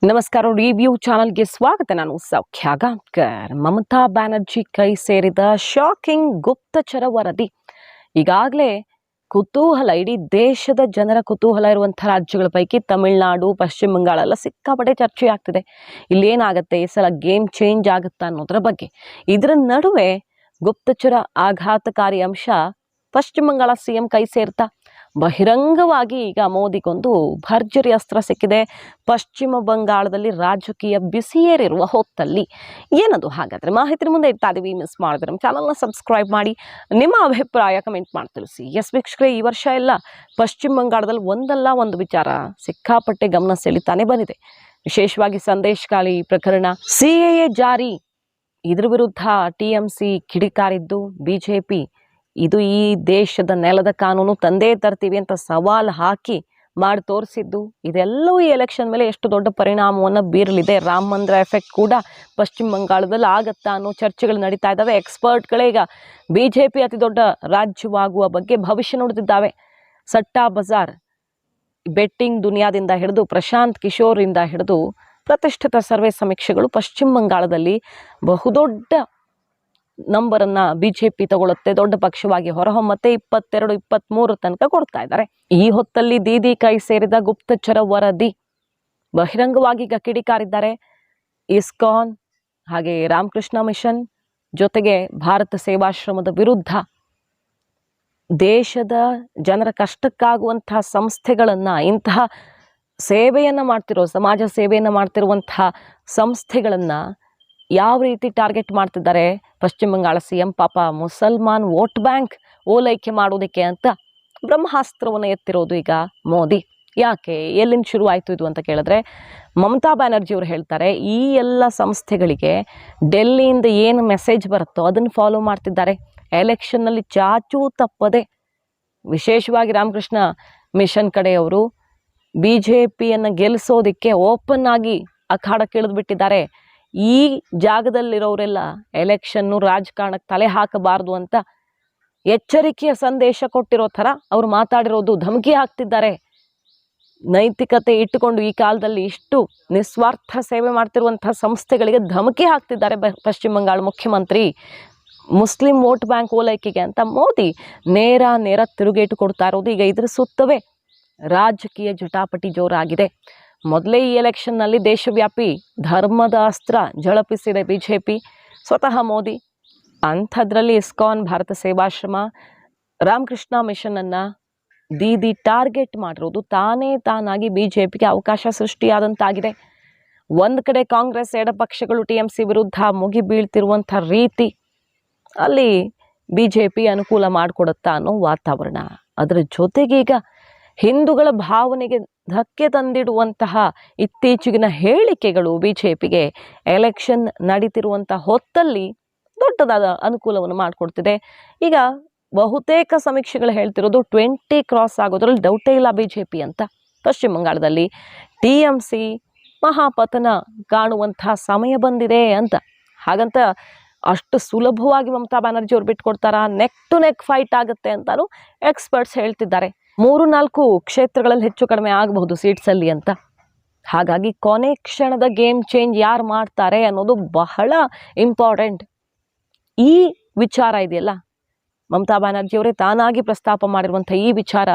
ನಮಸ್ಕಾರ. ರಿವ್ಯೂ ಚಾನಲ್ಗೆ ಸ್ವಾಗತ. ನಾನು ಸೌಖ್ಯ ಗಾಂವ್ಕರ್. ಮಮತಾ ಬ್ಯಾನರ್ಜಿ ಕೈ ಸೇರಿದ ಶಾಕಿಂಗ್ ಗುಪ್ತಚರ ವರದಿ ಈಗಾಗಲೇ ಕುತೂಹಲ, ಇಡೀ ದೇಶದ ಜನರ ಕುತೂಹಲ ಇರುವಂಥ ರಾಜ್ಯಗಳ ಪೈಕಿ ತಮಿಳುನಾಡು, ಪಶ್ಚಿಮ ಬಂಗಾಳ ಎಲ್ಲ ಸಿಕ್ಕಾಪಟ್ಟೆ ಚರ್ಚೆ ಆಗ್ತಿದೆ. ಇಲ್ಲೇನಾಗುತ್ತೆ, ಈ ಸಲ ಗೇಮ್ ಚೇಂಜ್ ಆಗುತ್ತಾ ಅನ್ನೋದ್ರ ಬಗ್ಗೆ. ಇದರ ನಡುವೆ ಗುಪ್ತಚರ ಆಘಾತಕಾರಿ ಅಂಶ, ಪಶ್ಚಿಮ ಬಂಗಾಳ ಸಿಎಂ ಕೈ ಸೇರ್ತಾ ಬಹಿರಂಗವಾಗಿ ಈಗ ಮೋದಿಗೊಂದು ಭರ್ಜರಿ ಅಸ್ತ್ರ ಸಿಕ್ಕಿದೆ. ಪಶ್ಚಿಮ ಬಂಗಾಳದಲ್ಲಿ ರಾಜಕೀಯ ಬಿಸಿಯೇರಿರುವ ಹೊತ್ತಲ್ಲಿ ಏನದು ಹಾಗಾದ್ರೆ ಮಾಹಿತಿ ಮುಂದೆ ಇಡ್ತಾ ಇದೀವಿ. ಮಿಸ್ ಮಾಡಿದ್ರೆ ನಮ್ಮ ಚಾನಲ್ನ ಸಬ್ಸ್ಕ್ರೈಬ್ ಮಾಡಿ, ನಿಮ್ಮ ಅಭಿಪ್ರಾಯ ಕಮೆಂಟ್ ಮಾಡಿ ತಿಳಿಸಿ. ಎಸ್ ವೀಕ್ಷಕರೇ, ಈ ವರ್ಷ ಎಲ್ಲ ಪಶ್ಚಿಮ ಬಂಗಾಳದಲ್ಲಿ ಒಂದಲ್ಲ ಒಂದು ವಿಚಾರ ಸಿಕ್ಕಾಪಟ್ಟೆ ಗಮನ ಸೆಳೀತಾನೆ ಬಂದಿದೆ. ವಿಶೇಷವಾಗಿ ಸಂದೇಶಕಾಲಿ ಪ್ರಕರಣ, ಸಿಎಎ ಜಾರಿ, ಇದ್ರ ವಿರುದ್ಧ ಟಿಎಂಸಿ ಕಿಡಿಕಾರಿದ್ದು ಬಿಜೆಪಿ ಇದು ಈ ದೇಶದ ನೆಲದ ಕಾನೂನು ತಂದೇ ತರ್ತೀವಿ ಅಂತ ಸವಾಲು ಹಾಕಿ ಮಾಡಿ ತೋರಿಸಿದ್ದು, ಇದೆಲ್ಲವೂ ಈ ಎಲೆಕ್ಷನ್ ಮೇಲೆ ಎಷ್ಟು ದೊಡ್ಡ ಪರಿಣಾಮವನ್ನು ಬೀರಲಿದೆ. ರಾಮ ಮಂದಿರ ಎಫೆಕ್ಟ್ ಕೂಡ ಪಶ್ಚಿಮ ಬಂಗಾಳದಲ್ಲಿ ಆಗತ್ತಾ ಅನ್ನೋ ಚರ್ಚೆಗಳು ನಡೀತಾ ಇದ್ದಾವೆ. ಎಕ್ಸ್ಪರ್ಟ್ಗಳೇ ಈಗ ಬಿಜೆಪಿ ಅತಿ ದೊಡ್ಡ ರಾಜ್ಯವಾಗುವ ಬಗ್ಗೆ ಭವಿಷ್ಯ ನುಡಿದಿದ್ದಾವೆ. ಸಟ್ಟಾ ಬಜಾರ್, ಬೆಟ್ಟಿಂಗ್ ದುನಿಯಾದಿಂದ ಹಿಡಿದು ಪ್ರಶಾಂತ್ ಕಿಶೋರಿಂದ ಹಿಡಿದು ಪ್ರತಿಷ್ಠಿತ ಸರ್ವೆ ಸಮೀಕ್ಷೆಗಳು ಪಶ್ಚಿಮ ಬಂಗಾಳದಲ್ಲಿ ಬಹುದೊಡ್ಡ ನಂಬರನ್ನು ಬಿಜೆಪಿ ತಗೊಳುತ್ತೆ, ದೊಡ್ಡ ಪಕ್ಷವಾಗಿ ಹೊರಹೊಮ್ಮತ್ತೆ. 22-23 ತನಕ ಕೊಡ್ತಾ ಇದ್ದಾರೆ. ಈ ಹೊತ್ತಲ್ಲಿ ದೀದಿ ಕೈ ಸೇರಿದ ಗುಪ್ತಚರ ವರದಿ ಬಹಿರಂಗವಾಗಿ ಈಗ ಕಿಡಿಕಾರಿದ್ದಾರೆ. ಇಸ್ಕಾನ್ ಹಾಗೆ ರಾಮಕೃಷ್ಣ ಮಿಷನ್ ಜೊತೆಗೆ ಭಾರತ ಸೇವಾಶ್ರಮದ ವಿರುದ್ಧ ದೇಶದ ಜನರ ಕಷ್ಟಕ್ಕಾಗುವಂತಹ ಸಂಸ್ಥೆಗಳನ್ನು, ಇಂತಹ ಸೇವೆಯನ್ನು ಮಾಡ್ತಿರೋ, ಸಮಾಜ ಸೇವೆಯನ್ನು ಮಾಡ್ತಿರುವಂತಹ ಸಂಸ್ಥೆಗಳನ್ನು ಯಾವ ರೀತಿ ಟಾರ್ಗೆಟ್ ಮಾಡ್ತಿದ್ದಾರೆ. ಪಶ್ಚಿಮ ಬಂಗಾಳ ಸಿಎಂ ಪಾಪ ಮುಸಲ್ಮಾನ್ ವೋಟ್ ಬ್ಯಾಂಕ್ ಓಲೈಕೆ ಮಾಡೋದಕ್ಕೆ ಅಂತ ಬ್ರಹ್ಮಾಸ್ತ್ರವನ್ನು ಎತ್ತಿರೋದು ಈಗ ಮೋದಿ. ಯಾಕೆ, ಎಲ್ಲಿಂದ ಶುರುವಾಯಿತು ಇದು ಅಂತ ಕೇಳಿದ್ರೆ, ಮಮತಾ ಬ್ಯಾನರ್ಜಿಯವರು ಹೇಳ್ತಾರೆ, ಈ ಎಲ್ಲ ಸಂಸ್ಥೆಗಳಿಗೆ ಡೆಲ್ಲಿಯಿಂದ ಏನು ಮೆಸೇಜ್ ಬರುತ್ತೋ ಅದನ್ನು ಫಾಲೋ ಮಾಡ್ತಿದ್ದಾರೆ. ಎಲೆಕ್ಷನ್ನಲ್ಲಿ ಚಾಚೂ ತಪ್ಪದೆ, ವಿಶೇಷವಾಗಿ ರಾಮಕೃಷ್ಣ ಮಿಷನ್ ಕಡೆಯವರು ಬಿಜೆಪಿಯನ್ನು ಗೆಲ್ಲಿಸೋದಕ್ಕೆ ಓಪನ್ ಆಗಿ ಅಖಾಡಕ್ಕೆ ಇಳಿದ್ಬಿಟ್ಟಿದ್ದಾರೆ. ಈ ಜಾಗದಲ್ಲಿರೋರೆಲ್ಲ ಎಲೆಕ್ಷನ್ನು ರಾಜಕಾರಣಕ್ಕೆ ತಲೆ ಹಾಕಬಾರ್ದು ಅಂತ ಎಚ್ಚರಿಕೆಯ ಸಂದೇಶ ಕೊಟ್ಟಿರೋ ಥರ ಅವರು ಮಾತಾಡಿರೋದು, ಧಮಕಿ ಹಾಕ್ತಿದ್ದಾರೆ. ನೈತಿಕತೆ ಇಟ್ಟುಕೊಂಡು ಈ ಕಾಲದಲ್ಲಿ ಇಷ್ಟು ನಿಸ್ವಾರ್ಥ ಸೇವೆ ಮಾಡ್ತಿರುವಂಥ ಸಂಸ್ಥೆಗಳಿಗೆ ಧಮಕಿ ಹಾಕ್ತಿದ್ದಾರೆ ಪಶ್ಚಿಮ ಬಂಗಾಳ ಮುಖ್ಯಮಂತ್ರಿ. ಮುಸ್ಲಿಂ ವೋಟ್ ಬ್ಯಾಂಕ್ ಓಲೈಕೆಗೆ ಅಂತ ಮೋದಿ ನೇರ ತಿರುಗೇಟು ಕೊಡ್ತಾ ಇರೋದು. ಈಗ ಇದ್ರ ಸುತ್ತವೇ ರಾಜಕೀಯ ಜಟಾಪಟಿ ಜೋರಾಗಿದೆ. ಮೊದಲೇ ಈ ಎಲೆಕ್ಷನ್ನಲ್ಲಿ ದೇಶವ್ಯಾಪಿ ಧರ್ಮದ ಅಸ್ತ್ರ ಝಳಪಿಸಿದೆ ಬಿಜೆಪಿ, ಸ್ವತಃ ಮೋದಿ. ಅಂಥದ್ರಲ್ಲಿ ಇಸ್ಕಾನ್, ಭಾರತ ಸೇವಾಶ್ರಮ, ರಾಮಕೃಷ್ಣ ಮಿಷನನ್ನು ದೀದಿ ಟಾರ್ಗೆಟ್ ಮಾಡಿರೋದು ತಾನಾಗಿ ಬಿಜೆಪಿಗೆ ಅವಕಾಶ ಸೃಷ್ಟಿಯಾದಂತಾಗಿದೆ. ಒಂದು ಕಡೆ ಕಾಂಗ್ರೆಸ್ ಎಡಪಕ್ಷಗಳು ಟಿಎಂಸಿ ವಿರುದ್ಧ ಮುಗಿ ಬೀಳ್ತಿರುವಂಥ ರೀತಿ, ಅಲ್ಲಿ ಬಿಜೆಪಿ ಅನುಕೂಲ ಮಾಡಿಕೊಡುತ್ತಾ ಅನ್ನೋ ವಾತಾವರಣ. ಅದರ ಜೊತೆಗೆ ಈಗ ಹಿಂದೂಗಳ ಭಾವನೆಗೆ ಧಕ್ಕೆ ತಂದಿಡುವಂತಹ ಇತ್ತೀಚೆಗಿನ ಹೇಳಿಕೆಗಳು ಬಿಜೆಪಿಗೆ ಎಲೆಕ್ಷನ್ ನಡೀತಿರುವಂಥ ಹೊತ್ತಲ್ಲಿ ದೊಡ್ಡದಾದ ಅನುಕೂಲವನ್ನು ಮಾಡಿಕೊಡ್ತಿದೆ. ಈಗ ಬಹುತೇಕ ಸಮೀಕ್ಷೆಗಳು ಹೇಳ್ತಿರೋದು 20 ಕ್ರಾಸ್ ಆಗೋದ್ರಲ್ಲಿ ಡೌಟೇ ಇಲ್ಲ ಬಿಜೆಪಿ ಅಂತ. ಪಶ್ಚಿಮ ಬಂಗಾಳದಲ್ಲಿ ಟಿಎಂಸಿ ಮಹಾಪತನ ಕಾಣುವಂಥ ಸಮಯ ಬಂದಿದೆ ಅಂತ. ಹಾಗಂತ ಅಷ್ಟು ಸುಲಭವಾಗಿ ಮಮತಾ ಬ್ಯಾನರ್ಜಿ ಅವ್ರು ಬಿಟ್ಕೊಡ್ತಾರ? ನೆಕ್ ಟು ನೆಕ್ ಫೈಟ್ ಆಗುತ್ತೆ ಅಂತಲೂ ಎಕ್ಸ್ಪರ್ಟ್ಸ್ ಹೇಳ್ತಿದ್ದಾರೆ. 3-4 ಕ್ಷೇತ್ರಗಳಲ್ಲಿ ಹೆಚ್ಚು ಕಡಿಮೆ ಆಗಬಹುದು ಸೀಟ್ಸಲ್ಲಿ ಅಂತ. ಹಾಗಾಗಿ ಕೊನೆ ಕ್ಷಣದ ಗೇಮ್ ಚೇಂಜ್ ಯಾರು ಮಾಡ್ತಾರೆ ಅನ್ನೋದು ಬಹಳ ಇಂಪಾರ್ಟೆಂಟ್. ಈ ವಿಚಾರ ಇದೆಯಲ್ಲ, ಮಮತಾ ಬ್ಯಾನರ್ಜಿಯವರೇ ತಾನಾಗಿ ಪ್ರಸ್ತಾಪ ಮಾಡಿರುವಂಥ ಈ ವಿಚಾರ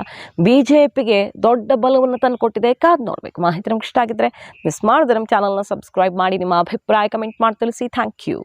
ಬಿಜೆಪಿಗೆ ದೊಡ್ಡ ಬಲವನ್ನು ತಂದು ಕೊಟ್ಟಿದೆ. ಕಾದು ನೋಡಬೇಕು. ಮಾಹಿತಿ ನಮ್ಗೆ ಇಷ್ಟ ಆಗಿದ್ರೆ ಮಿಸ್ ಮಾಡಿದ್ರೆ ನಮ್ಮ ಚಾನಲ್ನ ಸಬ್ಸ್ಕ್ರೈಬ್ ಮಾಡಿ, ನಿಮ್ಮ ಅಭಿಪ್ರಾಯ ಕಮೆಂಟ್ ಮಾಡಿ ತಿಳಿಸಿ. Thank you.